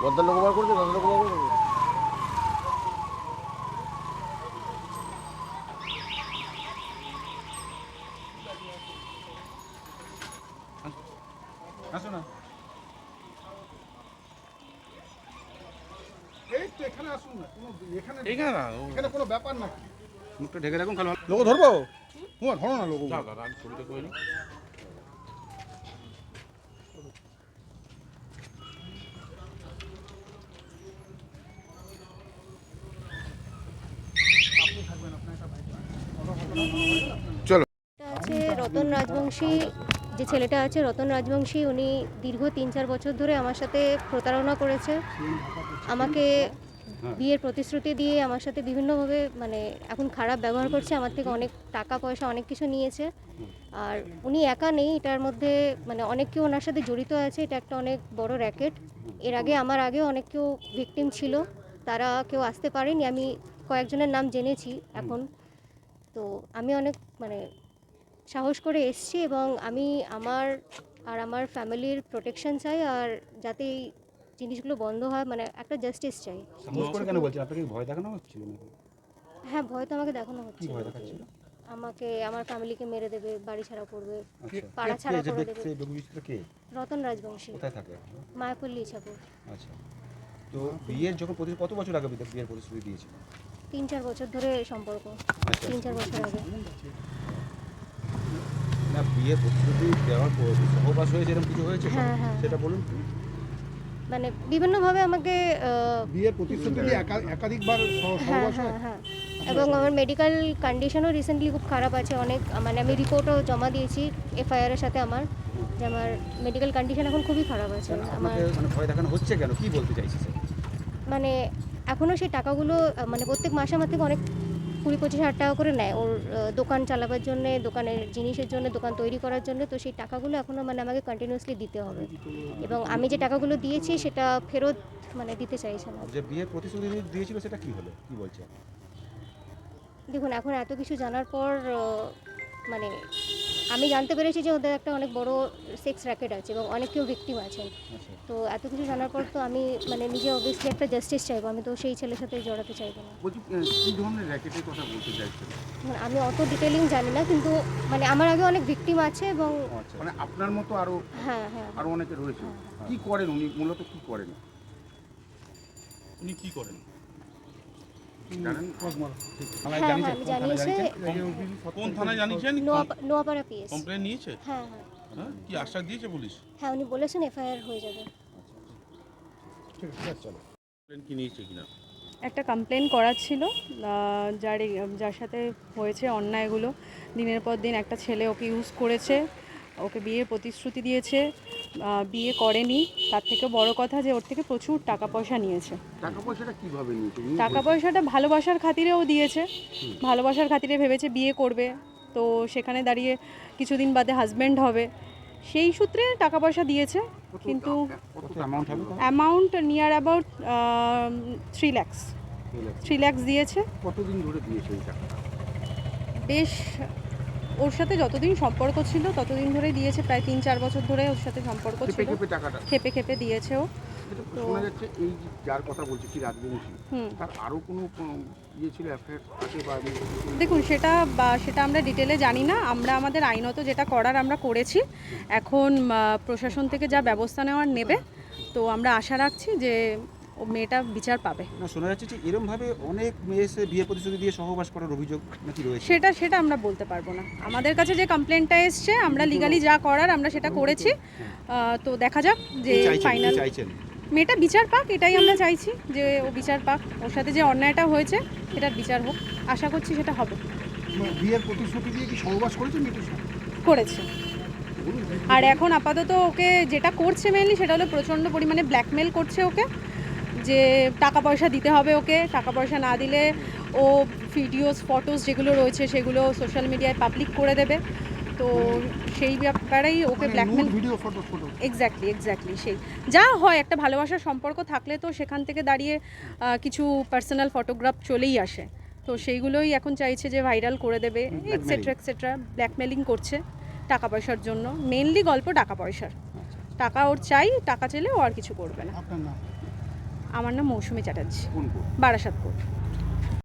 ভদ্রলোক বার করছে, ভদ্রলোক বার করছে। আসো না, এই তো এখানে আসুন না, কোনো এখানে এখানে না, এখানে কোনো ব্যাপার না। মুখটা ঢেকে রাখুন খালি। লোক ধরবো? তোমার ধরো না লোক। যাও দাদা, আমি ছবিটা করে নিই। চলো। আছে রতন রাজবংশী, যে ছেলেটা আছে রতন রাজবংশী, উনি দীর্ঘ 3-4 বছর ধরে আমার সাথে প্রতারণা করেছে। আমাকে বিয়ের প্রতিশ্রুতি দিয়ে আমার সাথে বিভিন্নভাবে মানে এখন খারাপ ব্যবহার করছে, আমার থেকে অনেক টাকা পয়সা অনেক কিছু নিয়েছে। আর উনি একা নেই, এটার মধ্যে মানে অনেক কেউ ওনার সাথে জড়িত আছে। এটা একটা অনেক বড় র্যাকেট। এর আগে আমার আগেও অনেক কেউ ভিকটিম ছিল, তারা কেউ আসতে পারেনি। আমি কয়েকজনের নাম জেনেছি এখন। তো আমি অনেক মানে সাহস করে এসেছি এবং আমি আমার আর আমার ফ্যামিলির প্রোটেকশন চাই, আর যাতে এই জিনিসগুলো বন্ধ হয়, মানে একটা জাস্টিস চাই। সাহস করে কেন বলছেন? আপনাকে ভয় দেখানো হচ্ছিল নাকি? হ্যাঁ, ভয় তো আমাকে দেখানো কি হচ্ছে। ভয় দেখাচ্ছিল? আমাকে আমার ফ্যামিলিকে মেরে দেবে, বাড়ি ছাড়া করবে, আচ্ছা, পাড়া ছাড়া কে যে করে দেবে। ব্যক্তি, ব্যক্তিটা কে? রতন রাজবংশী, কোথায় থাকে? মায়াপল্লী ইছাপুর। আচ্ছা, তো বিয়ের যখন কত বছর আগে বিয়ের প্রতিশ্রুতি দিয়েছিল? 3-4 বছর ধরে সম্পর্ক, আচ্ছা, 3-4 বছর আগে। না, বিয়ের প্রতিশ্রুতি দেওয়ার পর সহবাস হয়েছে, এরকম কিছু হয়েছে? হ্যাঁ, হ্যাঁ। সেটা বলুন। মানে বিভিন্নভাবে আমাকে বিয়ের প্রতিশ্রুতি দিয়ে একাধিকবার হ্যাঁ সহবাস হ্যাঁ হয়। হ্যাঁ, এবং আমার মেডিকেল কন্ডিশনও রিসেন্টলি খুব খারাপ আছে অনেক। মানে আমি রিপোর্টও জমা দিয়েছি এফআইআর এর সাথে আমার, যে আমার মেডিকেল কন্ডিশন এখন খুবই খারাপ আছে আমার। আপনাকে মানে ভয় দেখানো হচ্ছে কেন? কি বলতে চাইছে স্যার? মানে এখনও সেই টাকাগুলো মানে প্রত্যেক মাসে আমার থেকে অনেক 20-25 হাজার টাকা করে নেয় ওর দোকান চালাবার জন্য, দোকানের জিনিসের জন্য, দোকান তৈরি করার জন্য। তো সেই টাকাগুলো এখনও মানে আমাকে কন্টিনিউয়াসলি দিতে হবে, এবং আমি যে টাকাগুলো দিয়েছি সেটা ফেরত মানে দিতে চাইছে না। যে বিয়ের প্রতিশ্রুতি দিয়েছিল সেটা কি হলো, কি বলছে? দেখুন, এখন এত কিছু জানার পর মানে আমি জানতে পেরেছি যে ওদের একটা অনেক বড় সেক্স র্যাকেট আছে এবং অনেক কেউ ভিকটিম আছেন। আচ্ছা, তো এত কিছু জানার পর তো আমি মানে নিজে অবভিয়াসলি একটা জাস্টিস চাইবো। আমি তো সেই ছেলের সাথে জড়াতে চাইবো না। বলছি কি ধরনের র্যাকেটের কথা বলতে চাইছেন? মানে আমি অত ডিটেলিং জানি না, কিন্তু মানে আমার আগে অনেক ভিকটিম আছে এবং আচ্ছা, মানে আপনার মতো আরো হ্যাঁ হ্যাঁ আরো অনেকে রয়েছে। হ্যাঁ। কি করেন উনি, মূলত কি করেন? উনি কি করেন জানেন? থানায় হ্যাঁ জানিয়েছেন? আমি কোন থানায় জানিয়েছি, জানিয়েছেন? কোন থানায় জানিয়েছেন? নোয়াপাড়া পিএস। কমপ্লেন নিয়েছে? হ্যাঁ হ্যাঁ হ্যাঁ, কি আশ্বাস দিয়েছে পুলিশ? হ্যাঁ, উনি বলেছেন এফআইআর হয়ে যাবে। ঠিক আছে, চলো। কমপ্লেন কি নিয়েছে কিনা? একটা কমপ্লেন করার ছিল, যার সাথে হয়েছে অন্যায়গুলো। দিনের পর দিন একটা ছেলে ওকে ইউজ করেছে, ওকে বিয়ের প্রতিশ্রুতি দিয়েছে, বিয়ে করেনি। তার থেকে বড় কথা যে ওর থেকে প্রচুর টাকা পয়সা নিয়েছে। টাকা পয়সাটা কিভাবে নিয়েছে? টাকা পয়সাটা ভালোবাসার খাতিরেও দিয়েছে, ভালোবাসার খাতিরে ভেবেছে বিয়ে করবে, তো সেখানে দাঁড়িয়ে কিছুদিন বাদে হাজব্যান্ড হবে, সেই সূত্রে টাকা পয়সা দিয়েছে। কিন্তু কত অ্যামাউন্ট হবে? Amount near about 3 lakhs 3 lakhs দিয়েছে। কতদিন ধরে দিয়েছে এই টাকাটা? বেশ, ওর সাথে যতদিন সম্পর্ক ছিল ততদিন ধরেই দিয়েছে, প্রায় 3-4 বছর ধরে ওর সাথে সম্পর্ক খেপে ছিল। খেপে টাকাটা খেপে খেপে দিয়েছে ও। এটা শোনা যাচ্ছে এই যে যার কথা বলছি কি রাজবংশী, হুম। তার আরো কোনো ইয়ে ছিল, অ্যাফেয়ার আছে বা দেখুন, সেটা আমরা ডিটেলে জানি না। আমরা আমাদের আইনত যেটা করার আমরা করেছি। এখন প্রশাসন থেকে যা ব্যবস্থা নেওয়ার নেবে, তো আমরা আশা রাখছি যে ও মেয়েটা বিচার পাবে। না, শোনা যাচ্ছে যে এরমভাবে অনেক মেয়ে এসে বিয়ে প্রতিশ্রুতি দিয়ে সহবাস করার অভিযোগ নাকি রয়েছে। সেটা আমরা বলতে পারবো না। আমাদের কাছে যে কমপ্লেনটা এসছে, আমরা লিগালি যা করার আমরা সেটা করেছি। তো দেখা যাক যে ফাইনাল চাইছেন মেয়েটা বিচার পাক, এটাই আমরা চাইছি যে ও বিচার পাক। ওর সাথে যে অন্যায়টা হয়েছে সেটার বিচার হোক, আশা করছি সেটা হবে। বিয়ের প্রতিশ্রুতি দিয়ে কি সহবাস করেছেন মেয়েটির সাথে? করেছে। আর এখন আপাতত ওকে যেটা করছে মেনলি সেটা হলো প্রচণ্ড পরিমাণে ব্ল্যাকমেল করছে ওকে, যে টাকা পয়সা দিতে হবে ওকে, টাকা পয়সা না দিলে ও ভিডিওস ফটোস যেগুলো রয়েছে সেগুলো সোশ্যাল মিডিয়ায় পাবলিক করে দেবে। তো সেই ব্যাপারেই ওকে ব্ল্যাকমেল। ভিডিও ফটো এক্স্যাক্টলি সেই যা হয় একটা ভালোবাসার সম্পর্ক থাকলে তো সেখান থেকে দাঁড়িয়ে কিছু পার্সোনাল ফটোগ্রাফ চলেই আসে। তো সেইগুলোই এখন চাইছে যে ভাইরাল করে দেবে, এক্সেট্রা ব্ল্যাকমেলিং করছে টাকা পয়সার জন্য। মেনলি গল্প টাকা পয়সার। টাকা ওর চাই, টাকা চাইলে ও আর কিছু করবে না। আপনার নাম? আমার নাম মৌসুমী চ্যাটার্জি, কোন কোর্ট? বারাসাত কোর্ট।